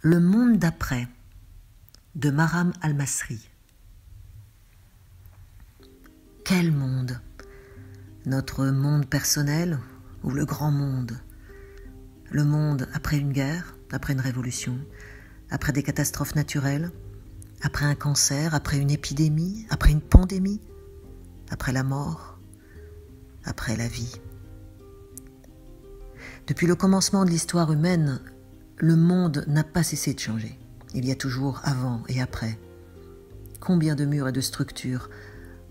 Le monde d'après de Maram Al-Masri. Quel monde? Notre monde personnel ou le grand monde? Le monde après une guerre, après une révolution, après des catastrophes naturelles, après un cancer, après une épidémie, après une pandémie, après la mort, après la vie. Depuis le commencement de l'histoire humaine, le monde n'a pas cessé de changer. Il y a toujours avant et après. Combien de murs et de structures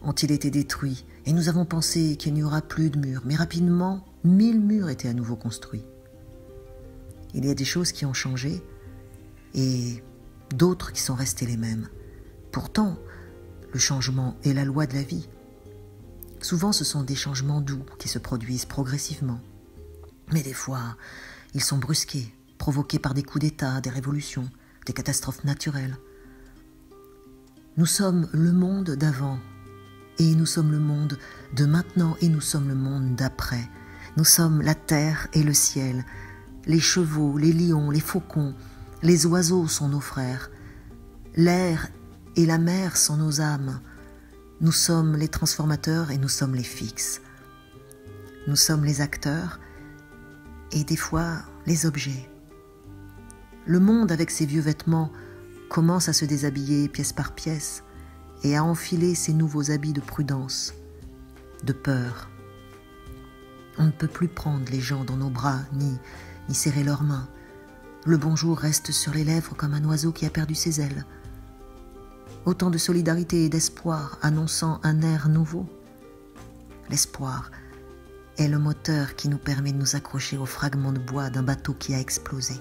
ont-ils été détruits et nous avons pensé qu'il n'y aura plus de murs, mais rapidement, 1000 murs étaient à nouveau construits. Il y a des choses qui ont changé et d'autres qui sont restées les mêmes. Pourtant, le changement est la loi de la vie. Souvent, ce sont des changements doux qui se produisent progressivement. Mais des fois, ils sont brusqués, provoqués par des coups d'État, des révolutions, des catastrophes naturelles. Nous sommes le monde d'avant, et nous sommes le monde de maintenant, et nous sommes le monde d'après. Nous sommes la terre et le ciel. Les chevaux, les lions, les faucons, les oiseaux sont nos frères. L'air et la mer sont nos âmes. Nous sommes les transformateurs et nous sommes les fixes. Nous sommes les acteurs et des fois les objets. Le monde avec ses vieux vêtements commence à se déshabiller pièce par pièce et à enfiler ses nouveaux habits de prudence, de peur. On ne peut plus prendre les gens dans nos bras ni serrer leurs mains. Le bonjour reste sur les lèvres comme un oiseau qui a perdu ses ailes. Autant de solidarité et d'espoir annonçant un air nouveau. L'espoir est le moteur qui nous permet de nous accrocher aux fragments de bois d'un bateau qui a explosé.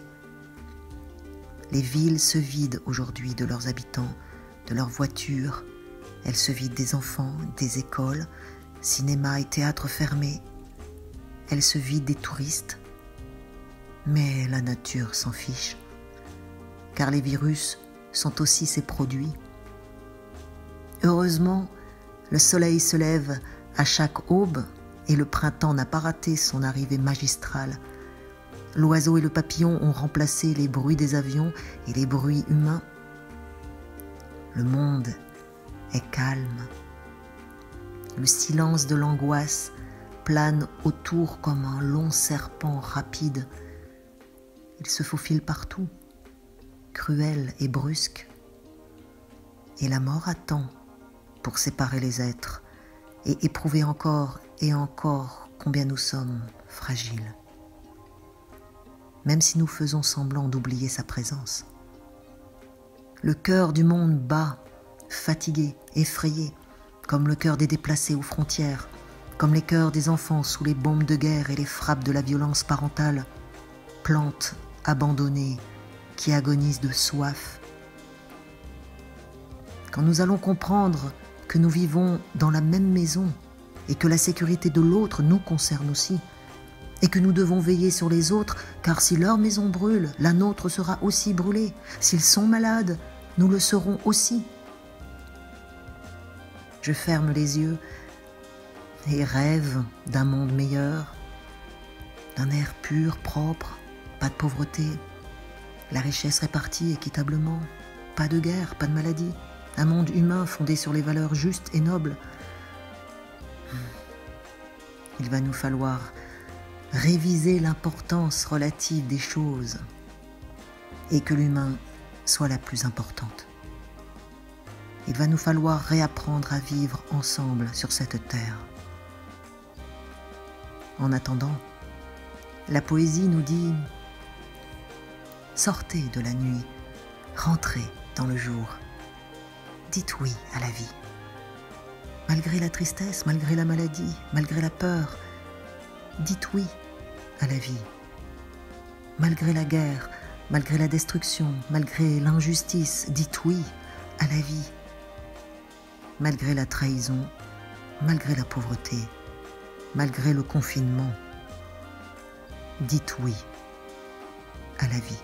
Les villes se vident aujourd'hui de leurs habitants, de leurs voitures. Elles se vident des enfants, des écoles, cinémas et théâtres fermés. Elles se vident des touristes. Mais la nature s'en fiche, car les virus sont aussi ses produits. Heureusement, le soleil se lève à chaque aube et le printemps n'a pas raté son arrivée magistrale. L'oiseau et le papillon ont remplacé les bruits des avions et les bruits humains. Le monde est calme. Le silence de l'angoisse plane autour comme un long serpent rapide. Il se faufile partout, cruel et brusque. Et la mort attend pour séparer les êtres et éprouver encore et encore combien nous sommes fragiles. Même si nous faisons semblant d'oublier sa présence. Le cœur du monde bat, fatigué, effrayé, comme le cœur des déplacés aux frontières, comme les cœurs des enfants sous les bombes de guerre et les frappes de la violence parentale, plantes abandonnées qui agonisent de soif. Quand nous allons comprendre que nous vivons dans la même maison et que la sécurité de l'autre nous concerne aussi, et que nous devons veiller sur les autres, car si leur maison brûle, la nôtre sera aussi brûlée. S'ils sont malades, nous le serons aussi. Je ferme les yeux et rêve d'un monde meilleur, d'un air pur, propre, pas de pauvreté, la richesse répartie équitablement, pas de guerre, pas de maladie, un monde humain fondé sur les valeurs justes et nobles. Il va nous falloir réviser l'importance relative des choses et que l'humain soit la plus importante. Il va nous falloir réapprendre à vivre ensemble sur cette terre. En attendant, la poésie nous dit « Sortez de la nuit, rentrez dans le jour, dites oui à la vie. Malgré la tristesse, malgré la maladie, malgré la peur, dites oui à la vie. Malgré la guerre, malgré la destruction, malgré l'injustice, dites oui à la vie. Malgré la trahison, malgré la pauvreté, malgré le confinement, dites oui à la vie.